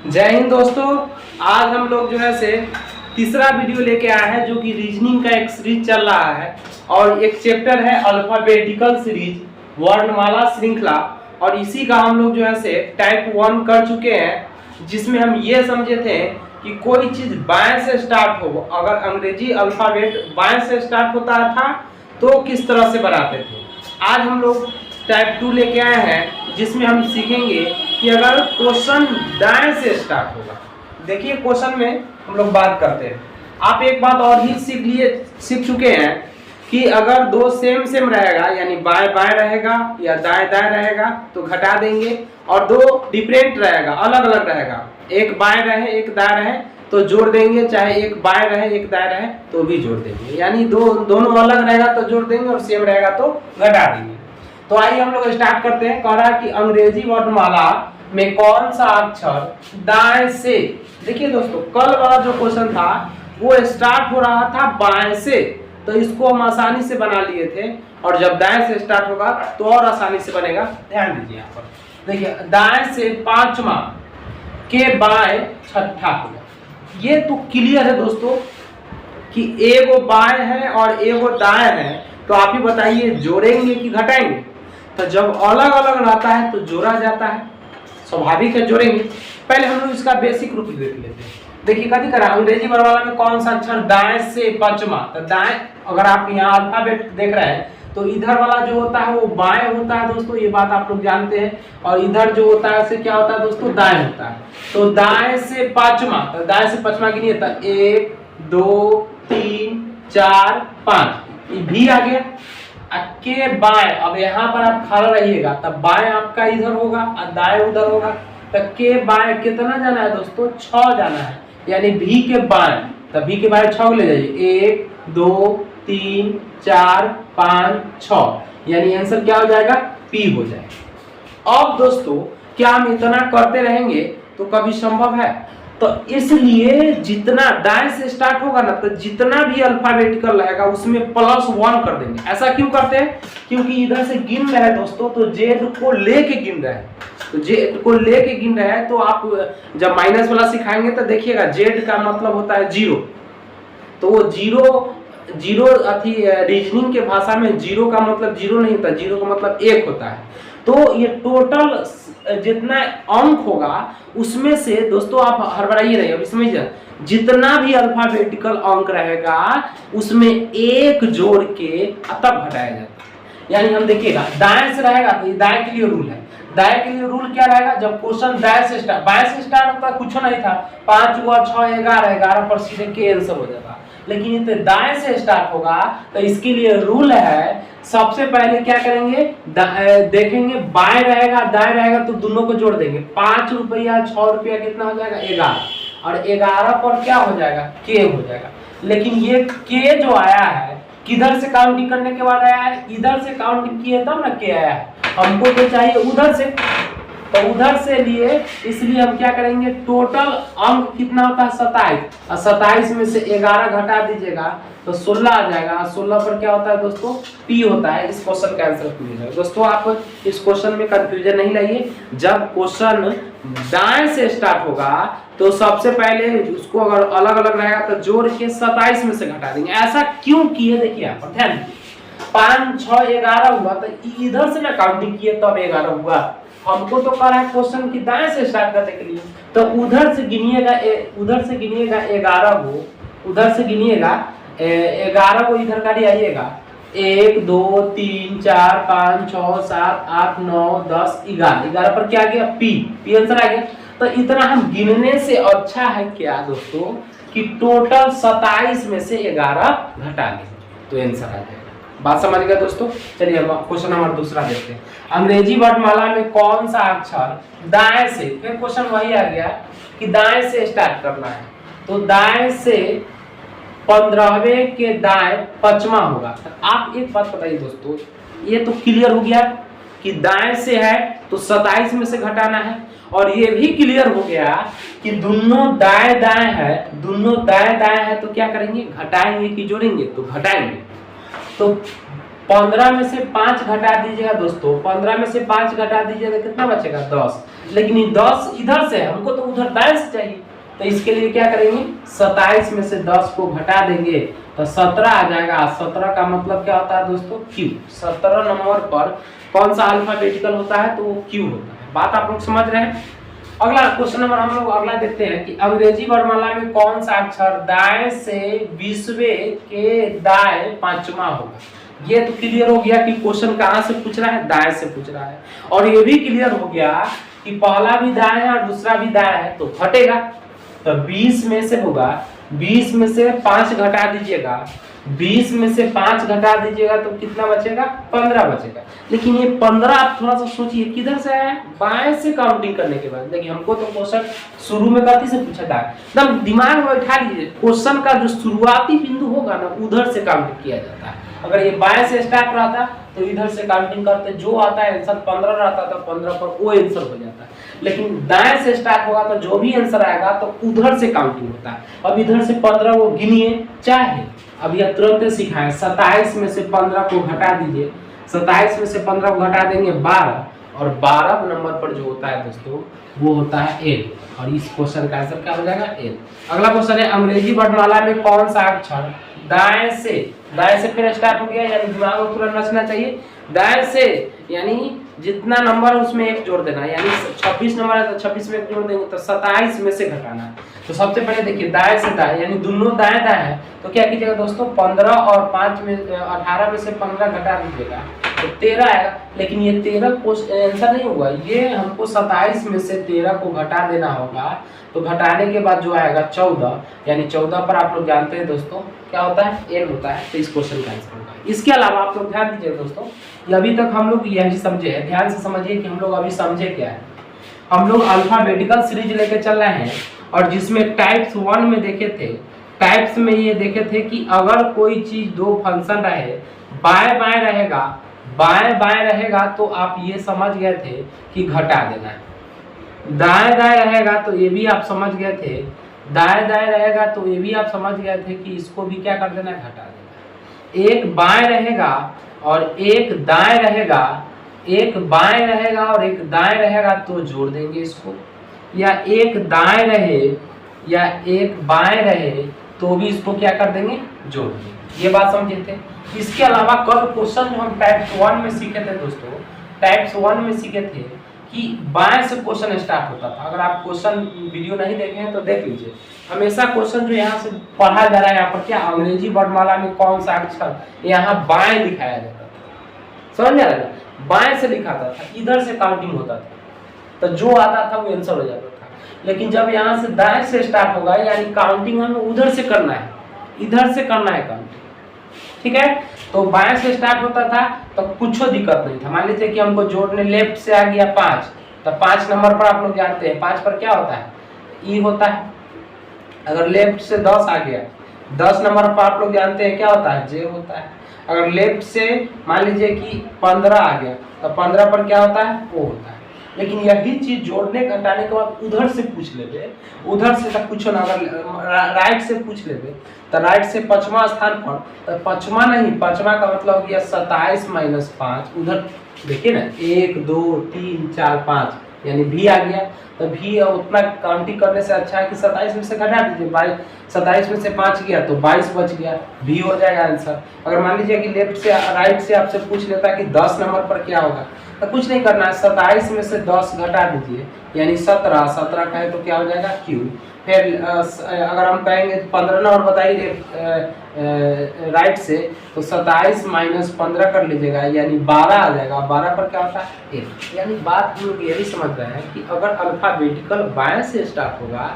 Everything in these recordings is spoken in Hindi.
जय हिंद दोस्तों। आज हम लोग जो है से तीसरा वीडियो लेके आए हैं, जो कि रीजनिंग का एक सीरीज चल रहा है और एक चैप्टर है अल्फाबेटिकल सीरीज, वर्णमाला श्रृंखला। और इसी का हम लोग जो है से टाइप 1 कर चुके हैं, जिसमें हम ये समझे थे कि कोई चीज बाएं से स्टार्ट हो, अगर अंग्रेजी अल्फाबेट बाएं से स्टार्ट होता था तो किस तरह से बनाते थे। आज हम लोग टाइप 2 लेके आए हैं, जिसमें हम सीखेंगे कि अगर क्वेश्चन दाएं से स्टार्ट होगा। देखिए क्वेश्चन में हम लोग बात करते हैं। आप एक बात और ही सीख चुके हैं कि अगर दो सेम रहेगा, यानी बाएं बाएं रहेगा या दाएं दाएं रहेगा तो घटा देंगे, और दो डिफरेंट रहेगा, अलग अलग रहेगा, एक बाएं रहे एक दाएं रहे तो जोड़ देंगे, चाहे एक बाएं रहे एक दाएं रहे तो भी जोड़ देंगे। यानी दोनों अलग रहेगा तो जोड़ देंगे और सेम रहेगा तो घटा देंगे। तो आइए हम लोग स्टार्ट करते हैं। कह रहा है कि अंग्रेजी वर्णमाला में कौन सा अक्षर दाएं से। देखिए दोस्तों, कल वाला जो क्वेश्चन था वो स्टार्ट हो रहा था बाएं से, तो इसको हम आसानी से बना लिए थे, और जब दाएं से स्टार्ट होगा तो और आसानी से बनेगा। ध्यान दीजिए यहाँ पर, देखिए दाएं से पांचवा के बाएं छठा होगा। ये तो क्लियर है दोस्तों कि एगो बाएं है और एगो दाएं है, तो आप ही बताइए जोड़ेंगे कि घटाएंगे। तो जब अलग अलग रहता है तो जोड़ा जाता है, स्वाभाविक है जोड़ेंगे। पहले हम लोग इसका बेसिक रूप देख लेते हैं। देखिए कथी करा, अंग्रेजी वर्णमाला में कौन सा अक्षर दाएं से पांचवा। तो दाएं, अगर आप यहाँ अल्फाबेट देख रहे हैं तो इधर वाला जो होता है वो बाएं होता है दोस्तों, ये बात आप लोग जानते हैं, और इधर जो होता है उसे क्या होता है दोस्तों, दाएं होता है। तो दाएं से पांचवा, तो दाएं से पांचवा गिनिए, तो 1 2 3 4 5, ये भी आ गया। के बाएं, अब यहाँ पर आप खड़ा रहिएगा तब बाएं आपका इधर होगा और दाएं उधर होगा। तो के बाएं कितना जाना है दोस्तों, 6 जाना है, यानी भी के बाएं, तब भी के बाएं 6 ले जाइए, 1 2 3 4 5 6, यानी आंसर क्या हो जाएगा, पी हो जाएगा। अब दोस्तों क्या हम इतना करते रहेंगे तो कभी संभव है? तो इसलिए जितना दाएं से स्टार्ट होगा ना, तो जितना भी अल्फाबेटिकल रहेगा उसमें +1 कर देंगे। ऐसा क्यों करते हैं? क्योंकि इधर से गिन रहे हैं दोस्तों, तो जेड को लेके गिन रहे हैं, तो जेड को लेके गिन रहे हैं। तो आप जब माइनस वाला सिखाएंगे तो देखिएगा, जेड का मतलब होता है 0, तो वो जीरो अथी रीजनिंग के भाषा में जीरो का मतलब जीरो नहीं होता, जीरो का मतलब 1 होता है। तो ये टोटल जितना अंक होगा उसमें से दोस्तों आप हड़बड़ाइए नहीं, अब इसमें जितना भी अल्फाबेटिकल अंक रहेगा उसमें 1 जोड़ के तब घटाया जाता है। यानी हम देखिएगा दाएं से रहेगा तो ये दाएं के लिए रूल है। दाएं के लिए रूल क्या रहेगा, जब क्वेश्चन दाएं से स्टार्ट, बाएं से स्टार्ट होता कुछ नहीं था, 5 हुआ 6 11 पर सीधे के आंसर हो जाता। लेकिन ये तो दाएं से स्टार्ट होगा, तो इसके लिए रूल है, सबसे पहले क्या करेंगे, देखेंगे बाएं रहेगा दाएं रहेगा तो दोनों को जोड़ देंगे। 5 रुपया 6 रुपया कितना हो जाएगा, 11, और 11 पर क्या हो जाएगा, के हो जाएगा। लेकिन ये के जो आया है किधर से काउंटिंग करने के बाद आया है, इधर से काउंटिंग किए तब ना के आया है। हमको तो चाहिए उधर से, तो उधर से लिए, इसलिए हम क्या करेंगे, टोटल अंक कितना होता है 27, और 27 में से 11 घटा दीजिएगा तो 16 आ जाएगा। 16 पर क्या होता है दोस्तों, पी होता है। इस क्वेश्चन का आंसर पी है दोस्तों। आप इस क्वेश्चन में कंफ्यूजन नहीं लाइए। जब क्वेश्चन दाएं से स्टार्ट होगा तो सबसे पहले उसको अगर अलग अलग रहेगा तो जोड़ के 27 में से घटा देंगे। ऐसा क्यों किए, देखिए यहाँ पर ध्यान दीजिए, 5 6 11 हुआ तो इधर से ना काउंटिंग किए तब 11 हुआ। हमको तो कह रहा है क्वेश्चन की दाएं से स्टार्ट करने के लिए, तो उधर से गिनिएगा 11 को, उधर से गिनिएगा 11 को इधर का आइएगा, 1 2 3 4 5 6 7 8 9 10 11 पर क्या आ गया, पी आंसर आ गया। तो इतना हम गिनने से अच्छा है क्या दोस्तों कि टोटल 27 में से 11 घटा लें तो आंसर आ जाएगा। बात समझ गए दोस्तों। चलिए हम क्वेश्चन नंबर दूसरा देखते हैं। अंग्रेजी वर्णमाला में कौन सा अक्षर दाएं से, फिर क्वेश्चन वही आ गया कि दाएं से स्टार्ट करना है, तो दाएं से 15वें के दाएं 5वां होगा। आप एक बात बताइए दोस्तों, ये तो क्लियर हो गया कि दाएं से है तो 27 में से घटाना है, और ये भी क्लियर हो गया कि दोनों दाएं दाएं है, दोनों दाएं दाएं है तो क्या करेंगे, घटाएंगे कि जोड़ेंगे, तो घटाएंगे। तो 15 में से 5 घटा दीजिएगा दोस्तों, 15 में से 5 घटा दीजिएगा तो कितना बचेगा 10। लेकिन ये 10 इधर से, हमको तो उधर दाएं से चाहिए, तो इसके लिए क्या करेंगे 27 में से 10 को घटा देंगे तो 17 आ जाएगा। 17 का मतलब क्या होता है दोस्तों क्यू। 17 नंबर पर कौन सा अल्फाबेटिकल होता है तो वो क्यू होता है। बात आप लोग समझ रहे हैं। अगला क्वेश्चन नंबर हम लोग अगला देखते हैं कि अंग्रेजी वर्णमाला में कौन सा अक्षर दाएं से 20वें के दाएं 5वां होगा। ये तो क्लियर हो गया कि क्वेश्चन कहां से पूछ रहा है, दाएं से पूछ रहा है। और ये भी क्लियर हो गया कि पहला भी दाएं है और दूसरा भी दाएं है तो घटेगा। तो 20 में से होगा, 20 में से 5 घटा दीजिएगा, 20 में से 5 घटा दीजिएगा तो कितना बचेगा 15 बचेगा। लेकिन ये 15 आप थोड़ा सा सोचिए किधर से आया, बाएं से काउंटिंग करने के बाद। देखिए हमको तो क्वेश्चन शुरू में कथी से पूछा था, एकदम दिमाग में बैठा लीजिए, क्वेश्चन का जो शुरुआती बिंदु होगा ना उधर से काउंटिंग किया जाता है। अगर ये बाएं से स्टार्ट रहता तो इधर से काउंटिंग करते, जो आता है आंसर 15 रहता तो 15 पर वो आंसर हो जाता है। लेकिन दाएं से स्टार्ट होगा तो जो भी आंसर आएगा तो उधर से काउंटिंग होता है। अब इधर से 15 वो गिनिए चाहे, अब यह तुरंत सिखाएं। 27 में से 15 को घटा दीजिए, 27 में से 15 को घटा देंगे 12, और 12 नंबर पर जो होता है दोस्तों वो होता है एल, और इस क्वेश्चन का आंसर क्या हो जाएगा एल। अगला क्वेश्चन है अंग्रेजी वर्णमाला में कौन सा अक्षर दाएं से फिर स्टार्ट हो गया, यानी दिमाग में पूरा नचना चाहिए। दाएं से यानी जितना नंबर उसमें एक जोड़ देना, यानी 26 नंबर है तो 26 में एक जोड़ देंगे तो 27 में से घटाना है। तो सबसे पहले देखिए दाएं से दाएं यानी दोनों दाएं दाएं है तो क्या कीजिएगा दोस्तों 15 और 5 में 18 में से 15 घटा दीजिएगा तो 13 आएगा। लेकिन ये 13 आंसर नहीं होगा, ये हमको 27 में से 13 को घटा देना होगा। तो घटाने के बाद जो आएगा 14, यानी 14 पर आप लोग जानते हैं दोस्तों क्या होता है एल होता है। तो इस क्वेश्चन का आंसर होगा। इसके अलावा आप लोग ध्यान दीजिए दोस्तों, अभी तक हम लोग यही समझे हैं, ध्यान से समझिए कि हम लोग अभी समझे क्या है। हम लोग अल्फाबेटिकल सीरीज लेके चल रहे हैं और जिसमें टाइप्स 1 में देखे थे, टाइप्स में ये देखे थे कि अगर कोई चीज दो फंक्शन रहे, बाएं बाएं रहेगा, बाएं बाएं रहेगा तो आप ये समझ गए थे कि घटा देना है। दाएं दाएं रहेगा तो ये भी आप समझ गए थे, दाएं दाएं रहेगा तो ये भी आप समझ गए थे कि इसको भी क्या कर देना है घटा देना है। एक बाएं रहेगा और एक दाएं रहेगा, एक बाएं रहेगा और एक दाएं रहेगा तो जोड़ देंगे इसको, या एक दाएं रहे या एक बाएं रहे तो भी इसको क्या कर देंगे जोड़ देंगे। ये बात समझे थे। इसके अलावा कल क्वेश्चन जो हम टाइप्स 1 में सीखे थे दोस्तों, टाइप्स 1 में सीखे थे कि बाएं से क्वेश्चन स्टार्ट होता था। अगर आप क्वेश्चन वीडियो नहीं देखे हैं तो देख लीजिए। हमेशा क्वेश्चन जो यहाँ से पढ़ा जा रहा है यहाँ पर क्या अंग्रेजी वर्णमाला में कौन सा अक्षर यहाँ बाएं लिखाया जाता था, समझ आ रहा है, बाएं से लिखाता था, इधर से काउंटिंग होता था तो जो आता था वो आंसर हो जाता था। लेकिन जब यहाँ से दाएं से स्टार्ट होगा यानी काउंटिंग हमें उधर से करना है, इधर से करना है काउंटिंग, ठीक है। तो बाएं से स्टार्ट होता था तो कुछ दिक्कत नहीं था। मान लीजिए कि हमको जोड़ने लेफ्ट से आ गया 5, तो 5 नंबर पर आप लोग जानते हैं 5 पर क्या होता है ई होता है। अगर लेफ्ट से 10 आ गया, 10 नंबर पर आप लोग जानते हैं क्या होता है जे होता है। अगर लेफ्ट से मान लीजिए कि 15 आ गया तो 15 पर क्या होता है ओ होता है। लेकिन यही चीज जोड़ने घटाने के बाद उधर से पूछ लेते, उधर से तक पूछो ना, अगर राइट से पूछ लेते तो राइट से 5वां स्थान पर, तो 5वां नहीं, 5वां का मतलब हो गया 27 माइनस 5। उधर देखिए ना 1 2 3 4 5 यानी भी आ गया। तो भी उतना काउंटिंग करने से अच्छा है कि 27 में से घटा दीजिए, 27 में से 5 गया तो 22 बच गया, भी हो जाएगा आंसर। अगर मान लीजिए कि लेफ्ट से राइट से आपसे पूछ लेता है कि 10 नंबर पर क्या होगा, तो कुछ नहीं करना है, 27 में से 10 घटा दीजिए यानी 17, 17 का है तो क्या हो जाएगा क्यू। फिर अगर हम कहेंगे तो 15 नंबर बताइए राइट से, तो 27 माइनस 15 कर लीजिएगा यानी 12 आ जाएगा। 12 पर क्या होता है एक। यानी बात हम लोग यही समझ रहे हैं कि अगर अल्फाबेटिकल बाएं से स्टार्ट होगा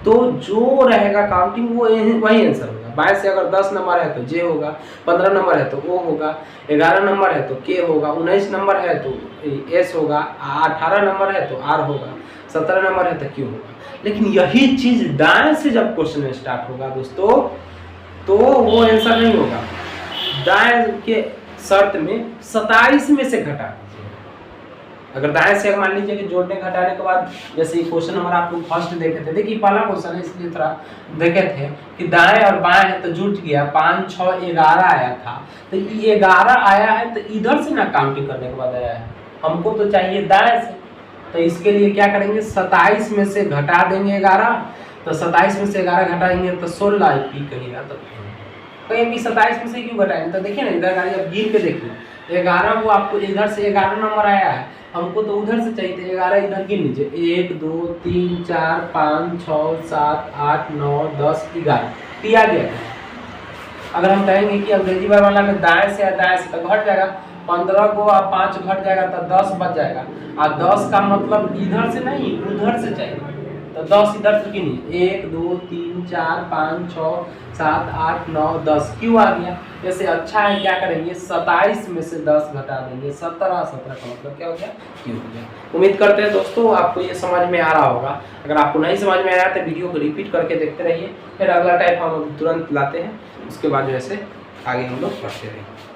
तो जो रहेगा काउंटिंग वो वही आंसर होगा। बाएं से अगर 10 नंबर है तो जे होगा, 15 नंबर है तो ओ होगा, 11 नंबर है तो के होगा, 19 नंबर है तो एस होगा, 18 नंबर है तो आर होगा, 17 नंबर है तो क्यू होगा। लेकिन यही चीज दाएं से जब क्वेश्चन स्टार्ट होगा दोस्तों तो वो आंसर नहीं होगा। दाएं के शर्त में 27 में से घटा दीजिए, अगर दाएं से मान लीजिए कि जोड़ने घटाने के बाद, जैसे क्वेश्चन नंबर आप लोग फर्स्ट देखे थे, देखिए पहला क्वेश्चन है इसलिए थोड़ा देखे थे कि दाएं और बाएं है तो जुट गया, 5 6 11 आया था, तो ये 11 आया है तो इधर से ना काउंटिंग करने के बाद आया है, हमको तो चाहिए दाएं से। तो इसके लिए क्या करेंगे, 27 में से घटा देंगे 11, तो 27 में से 11 घटाएंगे तो 16 पी कहिएगा, तो कहीं भी 27 में से क्यों घटाएंगे, तो देखिए ना इधर गाड़ी अब गिन के देखिए 11 को आपको इधर से 11 नंबर आया है, हमको तो उधर से चाहिए, 11 इधर गिन लीजिए, 1 2 3 4 5 6 7 8 9 10 11 दिया गया। अगर हम कहेंगे कि अंग्रेजी वाला में दाएं से तो घट जाएगा, 15 को आप 5 घट जाएगा तो 10 बच जाएगा, और 10 का मतलब इधर से नहीं उधर से चाहिए, तो 10 इधर से गिनिए, 1 2 3 4 5 6 7 8 9 10 क्यों आ गया, जैसे अच्छा है क्या करेंगे 27 में से 10 घटा देंगे 17, 17 का मतलब क्या हो गया, क्यों हो गया। उम्मीद करते हैं दोस्तों आपको ये समझ में आ रहा होगा, अगर आपको नहीं समझ में आया तो वीडियो को रिपीट करके देखते रहिए, फिर अगला टाइप हम तुरंत लाते हैं, उसके बाद जैसे आगे हम लोग पढ़ते रहेंगे।